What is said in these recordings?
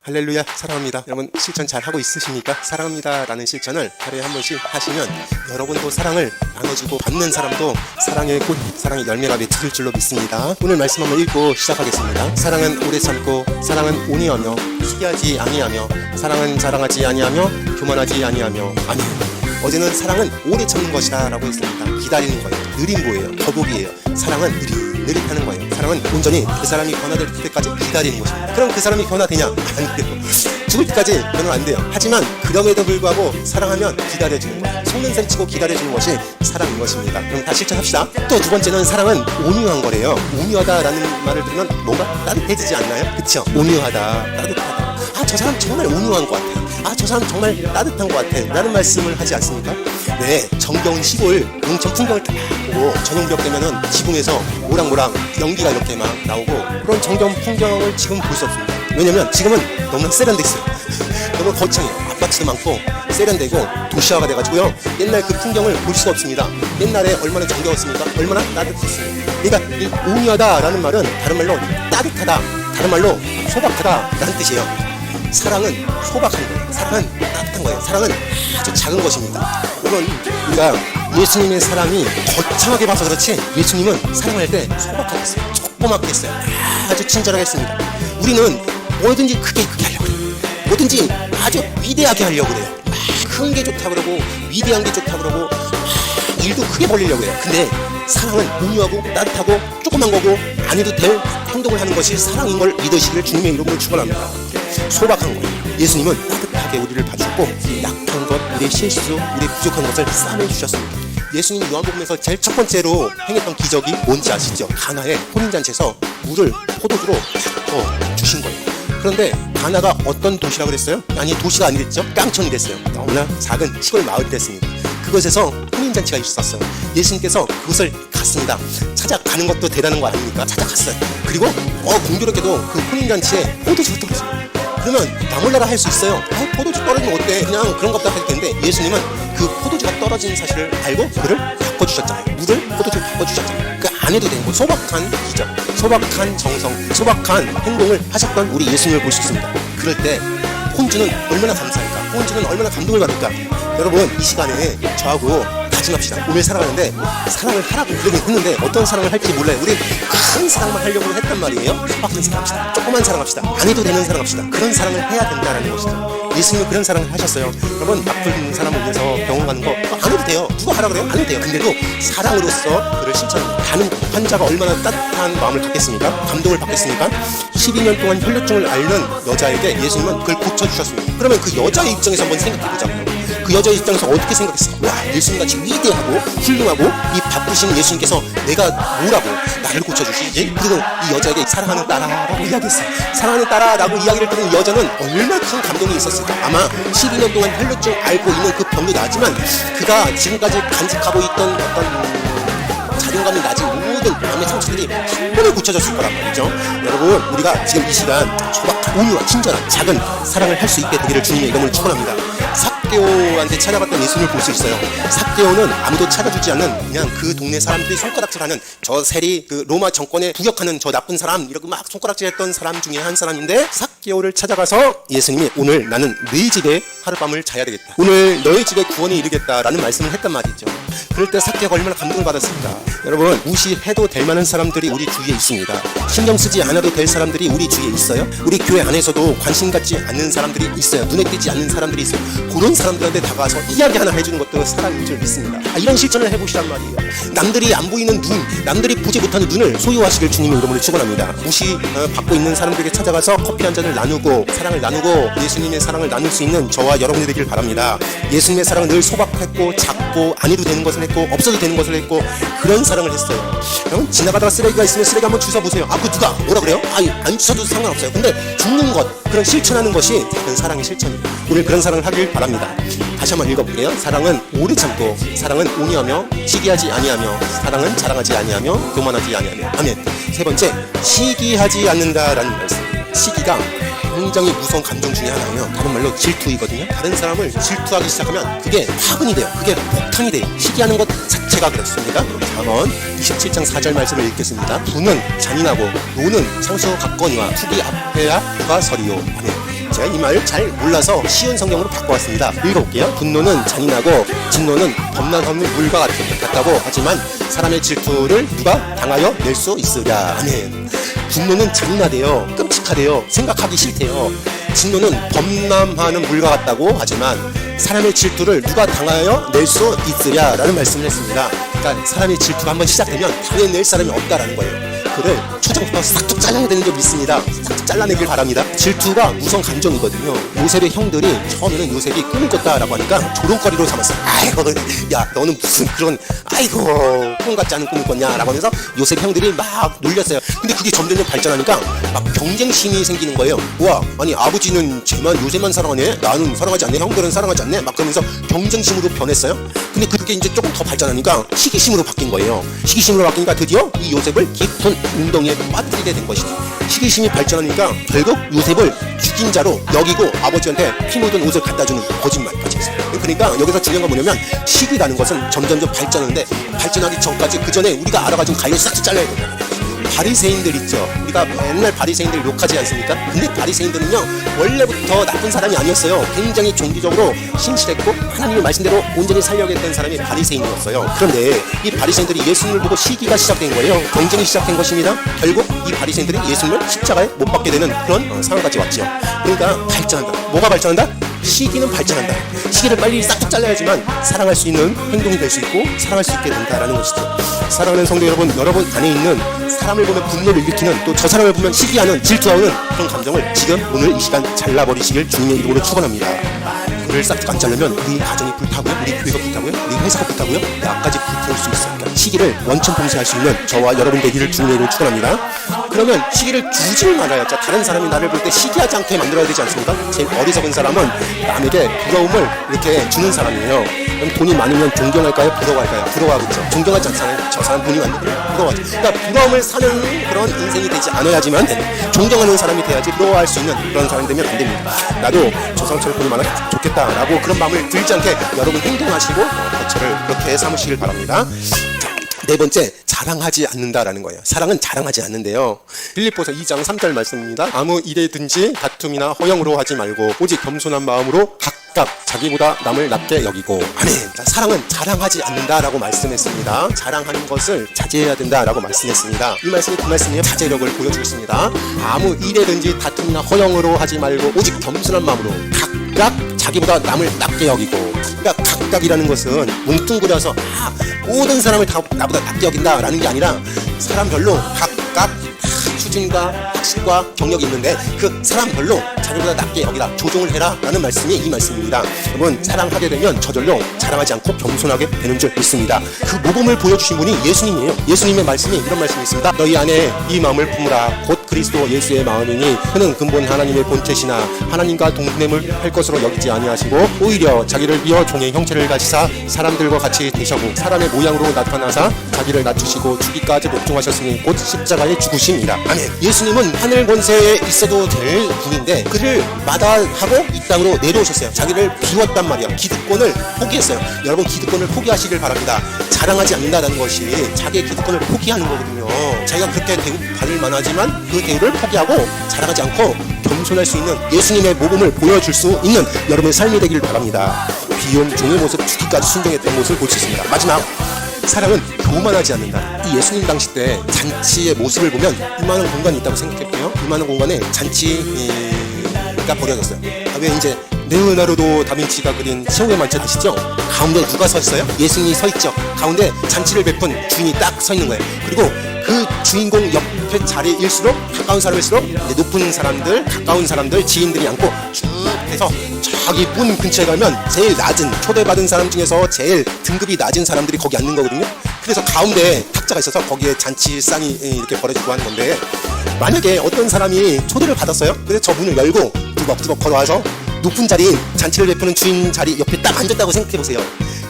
할렐루야, 사랑합니다. 여러분 실천 잘 하고 있으십니까? 사랑합니다 라는 실천을 하루에 한 번씩 하시면 여러분도 사랑을 나눠주고 받는 사람도 사랑의 꽃, 사랑의 열매가 맺힐 줄로 믿습니다. 오늘 말씀 한번 읽고 시작하겠습니다. 사랑은 오래 참고, 사랑은 온유하며 시기하지 아니하며, 사랑은 자랑하지 아니하며 교만하지 아니하며. 아멘. 어제는 사랑은 오래 참는 것이다 라고 했습니다. 기다리는 거예요. 느림보예요. 거북이에요. 사랑은 느릿하는 거예요. 사랑은 온전히 그 사람이 변화될 때까지 기다리는 것입니다. 그럼 그 사람이 변화되냐? 안 돼요. 죽을 때까지 변화 안 돼요. 하지만 그럼에도 불구하고 사랑하면 기다려주는 거예요. 속는 셈 치고 기다려주는 것이 사랑인 것입니다. 그럼 다 실천합시다. 또 두 번째는 사랑은 온유한 거래요. 온유하다라는 말을 들으면 뭔가 따뜻해지지 않나요? 그쵸? 온유하다, 따뜻하다. 아, 저 사람 정말 온유한 것 같아요. 아, 저 사람 정말 따뜻한 것 같아 라는 말씀을 하지 않습니까? 네, 정겨운 시골 농촌 풍경을 딱 보고 저녁벽 되면은 지붕에서 모락모락 연기가 이렇게 막 나오고, 그런 정겨운 풍경을 지금 볼 수 없습니다. 왜냐면 지금은 너무 세련돼 있어요. 너무 거창해요. 아파트도 많고 세련되고 도시화가 돼가지고요, 옛날 그 풍경을 볼 수가 없습니다. 옛날에 얼마나 정겨웠습니까? 얼마나 따뜻했습니까? 그러니까 이 온유하다라는 말은 다른 말로 따뜻하다, 다른 말로 소박하다 라는 뜻이에요. 사랑은 소박한 거예요. 사랑은 따뜻한 거예요. 사랑은 아주 작은 것입니다. 물론 우리가 예수님의 사랑이 거창하게 봐서 그렇지, 예수님은 사랑할 때 소박하게 했어요. 조그맣게 했어요. 아주 친절하게 했습니다. 우리는 뭐든지 크게 하려고 그래요. 뭐든지 아주 위대하게 하려고 그래요. 큰 게 좋다 그러고 위대한 게 좋다 그러고 일도 크게 벌리려고 해요. 근데 사랑은 온유하고 따뜻하고 조그만 거고 안 해도 될 행동을 하는 것이 사랑인 걸 믿으시기를 주님의 이름으로 축원합니다. 소박한 거예요. 예수님은 따뜻하게 우리를 봐주고 약한 것, 우리의 실수, 우리의 부족한 것을 싸매주셨습니다. 예수님 요한복음에서 제일 첫 번째로 행했던 기적이 뭔지 아시죠? 가나의 혼인잔치에서 물을 포도주로 바꿔 주신 거예요. 그런데 가나가 어떤 도시라고 그랬어요? 아니, 도시가 아니랬죠? 깡촌이 됐어요. 너무나 작은 시골 마을이 됐습니다. 그곳에서 혼인잔치가 있었어요. 예수님께서 그곳을 갔습니다. 찾아가는 것도 대단한 거 아닙니까? 찾아갔어요. 그리고 공교롭게도 그 혼인잔치에 포도주가 떨어져요. 그러면 나 몰라라 할 수 있어요. 포도주 떨어지면 어때? 그냥 그런 것도 할 텐데, 예수님은 그 포도주가 떨어진 사실을 알고 그를 바꿔주셨잖아요. 물을 포도주로 바꿔주셨잖아요. 그 안 해도 되는 거, 소박한 기적, 소박한 정성, 소박한 행동을 하셨던 우리 예수님을 볼 수 있습니다. 그럴 때 혼주는 얼마나 감사할까? 혼주는 얼마나 감동을 받을까? 여러분, 이 시간에 저하고 다짐합시다. 오늘 살아가는데 사랑을 하라고 그러긴 했는데 어떤 사랑을 할지 몰라요. 우리 큰 사랑만 하려고 했단 말이에요. 소박한 사랑합시다. 조그만 사랑합시다. 안 해도 되는 사랑합시다. 그런 사랑을 해야 된다는 것이죠. 예수님은 그런 사랑을 하셨어요. 여러분, 아픈 사람을 위해서 병원 가는 거 안 해도 돼요. 누가 하라 그래요? 안 해도 돼요. 근데도 사랑으로서 그를 실천합니다. 가는 환자가 얼마나 따뜻한 마음을 갖겠습니까? 감동을 받겠습니까? 12년 동안 혈류증을 앓는 여자에게 예수님은 그걸 고쳐주셨습니다. 그러면 그 여자의 입장에서 한번 생각해보자고요. 그 여자의 입장에서 어떻게 생각했을까? 와, 예수님같이 위대하고 훌륭하고 이 바쁘신 예수님께서 내가 뭐라고 나를 고쳐주시지? 그리고 이 여자에게 사랑하는 딸아라고 이야기했어요. 사랑하는 딸아라고 이야기를 들은 여자는 얼마나 큰 감동이 있었을까? 아마 12년 동안 혈류증 앓고 있는 그 병도 나지만 그가 지금까지 간직하고 있던 어떤 자존감이 낮은 모든 마음의 상처들이 한 번에 고쳐졌을 거란 말이죠. 여러분, 우리가 지금 이 시간 소박한, 온유한, 친절한, 작은 사랑을 할 수 있게 되기를 주님의 이름으로 축원합니다. 삭개오한테 찾아갔던 예수님을 볼 수 있어요. 삭개오는 아무도 찾아주지 않는 그냥 그 동네 사람들이 손가락질하는, 저 세리 그 로마 정권에 부역하는 저 나쁜 사람, 이렇게 막 손가락질했던 사람 중에 한 사람인데, 삭개오를 찾아가서 예수님이 오늘 나는 너희 집에 하룻밤을 자야 되겠다, 오늘 너희 집에 구원이 이르겠다라는 말씀을 했단 말이죠. 그럴 때 삭개오가 얼마나 감동을 받았을까? 여러분, 무시해도 될 만한 사람들이 우리 주위에 있습니다. 신경 쓰지 않아도 될 사람들이 우리 주위에 있어요. 우리 교회 안에서도 관심 갖지 않는 사람들이 있어요. 눈에 띄지 않는 사람들이 있어요. 그런 사람들한테 다가가서 이야기 하나 해주는 것도 사랑인 줄 믿습니다. 이런 실천을 해보시란 말이에요. 남들이 안 보이는 눈, 남들이 보지 못하는 눈을 소유하시길 주님의 이름으로 축원합니다. 무시받고 있는 사람들에게 찾아가서 커피 한 잔을 나누고 사랑을 나누고 예수님의 사랑을 나눌 수 있는 저와 여러분이 되길 바랍니다. 예수님의 사랑은 늘 소박했고 작고 안 해도 되는 것을 했고 없어도 되는 것을 했고 그런 사랑을 했어요. 여러분, 지나가다가 쓰레기가 있으면 쓰레기 한번 주워보세요. 그 누가 뭐라 그래요? 안 주워도 상관없어요. 근데 줍는 것, 그런 실천하는 것이 작은 사랑의 실천이에요. 오늘 그런 사랑을 하길 바랍니다. 다시 한번 읽어볼게요. 사랑은 오래 참고, 사랑은 온유하며 시기하지 아니하며, 사랑은 자랑하지 아니하며 교만하지 아니하며. 아멘. 세 번째, 시기하지 않는다라는 말씀. 시기가 굉장히 무서운 감정 중에 하나예요. 다른 말로 질투이거든요. 다른 사람을 질투하기 시작하면 그게 화근이 돼요. 그게 폭탄이 돼요. 시기하는 것 자체가 그렇습니다. 4번 27장 4절 말씀을 읽겠습니다. 부는 잔인하고 노는 상수 각건이와 투기 앞에야 그가 서리요. 아멘. 제가 이 말을 잘 몰라서 쉬운 성경으로 바꿔왔습니다. 읽어볼게요. 분노는 잔인하고 진노는 범람 없는 물과 같다고 하지만 사람의 질투를 누가 당하여 낼 수 있으랴. 아멘. 분노는 잔인하대요. 끔찍하대요. 생각하기 싫대요. 진노는 범람하는 물과 같다고 하지만 사람의 질투를 누가 당하여 낼 수 있으랴 라는 말씀을 했습니다. 그러니까 사람의 질투가 한번 시작되면 당해낼 사람이 없다라는 거예요. 그를 초장부터 싹둑 잘라야 되는 줄 믿습니다. 싹둑 잘라내길 바랍니다. 질투가 무서운 감정이거든요. 요셉의 형들이 처음에는 요셉이 꿈을 꿨다라고 하니까 조롱거리로 삼았어요. 아이고, 야 너는 무슨 그런 아이고 꿈 같지 않은 꿈을 꿨냐 라고 하면서 요셉 형들이 막 놀렸어요. 근데 그게 점점 발전하니까 막 경쟁심이 생기는 거예요. 와, 아니 아버지는 쟤만 요셉만 사랑하네, 나는 사랑하지 않네, 형들은 사랑하지 않네, 막 그러면서 경쟁심으로 변했어요. 근데 그게 이제 조금 더 발전하니까 시기심으로 바뀐 거예요. 시기심으로 바뀌니까 드디어 이 요셉을 깊은 운동에 빠뜨리게 된 것이죠. 시기심이 발전하니까 결국 요셉을 죽인 자로 여기고 아버지한테 피 묻은 옷을 갖다 주는 거짓말까지 했어요. 그러니까 여기서 중요한 건 뭐냐면 시기라는 것은 점점점 발전하는데 발전하기 전까지 그 전에 우리가 알아가진 가위를 싹둑 잘라야 된다. 바리새인들 있죠. 우리가 맨날 바리새인들 욕하지 않습니까? 근데 바리새인들은요 원래부터 나쁜 사람이 아니었어요. 굉장히 종교적으로 신실했고 하나님의 말씀대로 온전히 살려고 했던 사람이 바리새인이었어요. 그런데 이 바리새인들이 예수님을 보고 시기가 시작된 거예요. 경쟁이 시작된 것입니다. 결국 이 바리새인들이 예수님을 십자가에 못 박게 되는 그런 상황까지 왔죠. 그러니까 발전한다. 뭐가 발전한다? 시기는 발전한다. 시기를 빨리 싹둑 잘라야지만 사랑할 수 있는 행동이 될 수 있고 사랑할 수 있게 된다라는 것이죠. 사랑하는 성도 여러분, 여러분 안에 있는 사람을 보면 분노를 일으키는 또 저 사람을 보면 시기하는 질투하는 그런 감정을 지금 오늘 이 시간 잘라버리시길 주님의 이름으로 축원합니다. 그를 싹둑 안 자르면 우리 가정이 불타고요, 우리 교회가 불타고요, 우리 회사가 불타고요, 나까지 불태울 수 있어요. 그러니까 시기를 원천 봉쇄할 수 있는 저와 여러분 되기를 주님의 이름으로 축원합니다. 그러면 시기를 주질 말아야죠. 다른 사람이 나를 볼 때 시기하지 않게 만들어야 되지 않습니까? 제일 어리석은 사람은 남에게 부러움을 이렇게 주는 사람이에요. 그럼 돈이 많으면 존경할까요? 부러워할까요? 부러워하겠죠. 존경하지 않잖아요. 저 사람 돈이 많은데 부러워하죠. 그러니까 부러움을 사는 그런 인생이 되지 않아야지만 존경하는 사람이 돼야지 부러워할 수 있는 그런 사람이 되면 안 됩니다. 나도 저 사람처럼 돈이 많아 좋겠다라고 그런 마음을 들지 않게 여러분 행동하시고 저를 그렇게 삼으시길 바랍니다. 네 번째, 자랑하지 않는다라는 거예요. 사랑은 자랑하지 않는데요. 빌립보서 2장 3절 말씀입니다. 아무 일에든지 다툼이나 허영으로 하지 말고 오직 겸손한 마음으로 각각 자기보다 남을 낮게 여기고. 아멘. 자, 사랑은 자랑하지 않는다라고 말씀했습니다. 자랑하는 것을 자제해야 된다라고 말씀했습니다. 이 말씀이 그 말씀이에요. 자제력을 보여주겠습니다. 아무 일에든지 다툼이나 허영으로 하지 말고 오직 겸손한 마음으로 각각 자기보다 남을 낮게 여기고. 그러니까 각각이라는 것은 뭉뚱그려서 모든 사람을 다 나보다 낮게 여긴다라는 게 아니라 사람별로 각각 수준과 학식과 경력이 있는데 그 사람별로 자기보다 낮게 여기라, 조종을 해라 라는 말씀이 이 말씀입니다. 여러분, 사랑하게 되면 저절로 자랑하지 않고 겸손하게 되는 줄 믿습니다. 그 모범을 보여주신 분이 예수님이에요. 예수님의 말씀이 이런 말씀이 있습니다. 너희 안에 이 마음을 품으라. 곧 그리스도 예수의 마음이니 그는 근본 하나님의 본체시나 하나님과 동등됨을 할 것으로 여기지 아니하시고 오히려 자기를 비어 종의 형체를 가지사 사람들과 같이 되셔고 사람의 모양으로 나타나사 자기를 낮추시고 죽기까지 복종하셨으니 곧 십자가에 죽으심이라. 아멘. 예수님은 하늘 권세에 있어도 될 분인데 그를 마다하고 이 땅으로 내려오셨어요. 자기를 비웠단 말이야. 기득권을 포기했어요. 여러분, 기득권을 포기하시길 바랍니다. 자랑하지 않는다는 것이 자기의 기득권을 포기하는 거거든요. 자기가 그렇게 대우 받을 만하지만 그 대우를 포기하고 자랑하지 않고 겸손할 수 있는 예수님의 모범을 보여줄 수 있는 여러분의 삶이 되길 바랍니다. 비운 종의 모습, 죽기까지 순종했던 모습을 볼 수 있습니다. 마지막, 사랑은 교만하지 않는다. 이 예수님 당시 때 잔치의 모습을 보면 이만한 공간이 있다고 생각했고요. 이만한 공간에 잔치가 버려졌어요. 왜 이제 레오나르도 다빈치가 그린 최후의 만찬 아시죠? 가운데 누가 서 있어요? 예수님이 서 있죠. 가운데 잔치를 베푼 주인이 딱 서 있는 거예요. 그리고 그 주인공 옆에 자리일수록 가까운 사람일수록 높은 사람들, 가까운 사람들, 지인들이 앉고 쭉 해서 저기 문 근처에 가면 제일 낮은, 초대받은 사람 중에서 제일 등급이 낮은 사람들이 거기 앉는 거거든요. 그래서 가운데 탁자가 있어서 거기에 잔치상이 이렇게 벌어지고 하는 건데, 만약에 어떤 사람이 초대를 받았어요. 그래서 저 문을 열고 뚜벅뚜벅 걸어와서 높은 자리인 잔치를 베푸는 주인 자리 옆에 딱 앉았다고 생각해보세요.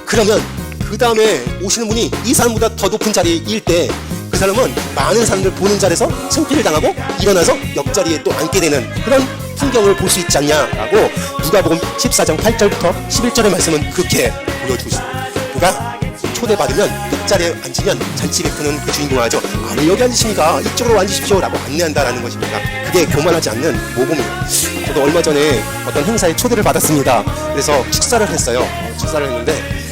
그러면 그 다음에 오시는 분이 이 사람보다 더 높은 자리일 때 그 사람은 많은 사람들 보는 자리에서 승피를 당하고 일어나서 옆자리에 또 앉게 되는 그런 풍경을 볼 수 있지 않냐라고 누가복음 14장 8절부터 11절의 말씀은 그렇게 보여주고 있습니다. 그러니까 초대받으면 끝자리에 앉으면 잔치 베푸는 그 주인공을 하죠. 아, 왜 여기 앉으십니까? 이쪽으로 앉으십시오 라고 안내한다라는 것입니다. 그게 교만하지 않는 모범이에요. 저도 얼마 전에 어떤 행사에 초대를 받았습니다. 그래서 식사를 했어요. 식사를 했는데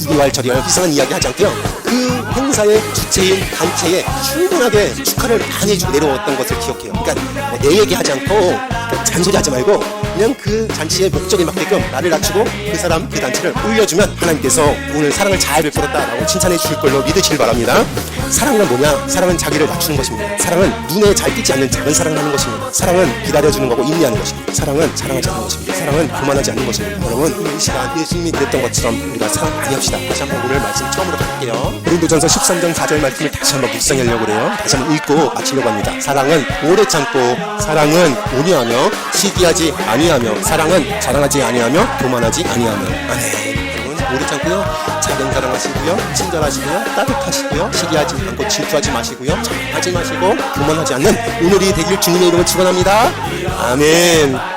이리왈 저리왈 이상한 이야기 하지 않고요. 그 행사의 주체인 단체에 충분하게 축하를 많이 해주고 내려왔던 것을 기억해요. 그러니까 내 얘기하지 않고 잔소리하지 말고 그냥 그 잔치의 목적에 맞게끔 나를 낮추고 그 사람 그 단체를 올려주면 하나님께서 오늘 사랑을 잘 베풀었다라고 칭찬해 주실 걸로 믿으시길 바랍니다. 사랑은 뭐냐? 사랑은 자기를 낮추는 것입니다. 사랑은 눈에 잘 띄지 않는 작은 사랑을 하는 것입니다. 사랑은 기다려주는 거고 인내하는 것입니다. 사랑은 자랑하지 않는 것입니다. 사랑은 교만하지 않는 것입니다. 여러분 이 시간 예수님이 그랬던 것처럼 우리가 사랑 많이 합시다. 다시 한번 오늘 말씀 처음으로 갈게요. 고린도전서 13장 4절 말씀을 다시 한번 묵상하려고 그래요. 다시 한번 읽고 마치려고 합니다. 사랑은 오래 참고, 사랑은 온유하며, 시기하지 아니하며, 사랑은 자랑하지 아니하며, 교만하지 아니하며. 여러분 오래 참고요, 작은 사랑하시고요, 친절하시고요, 따뜻하시고요, 시기하지 않고 질투하지 마시고요, 자랑하지 마시고 교만하지 않는 오늘이 되길 주님의 이름으로 축원합니다. 아멘.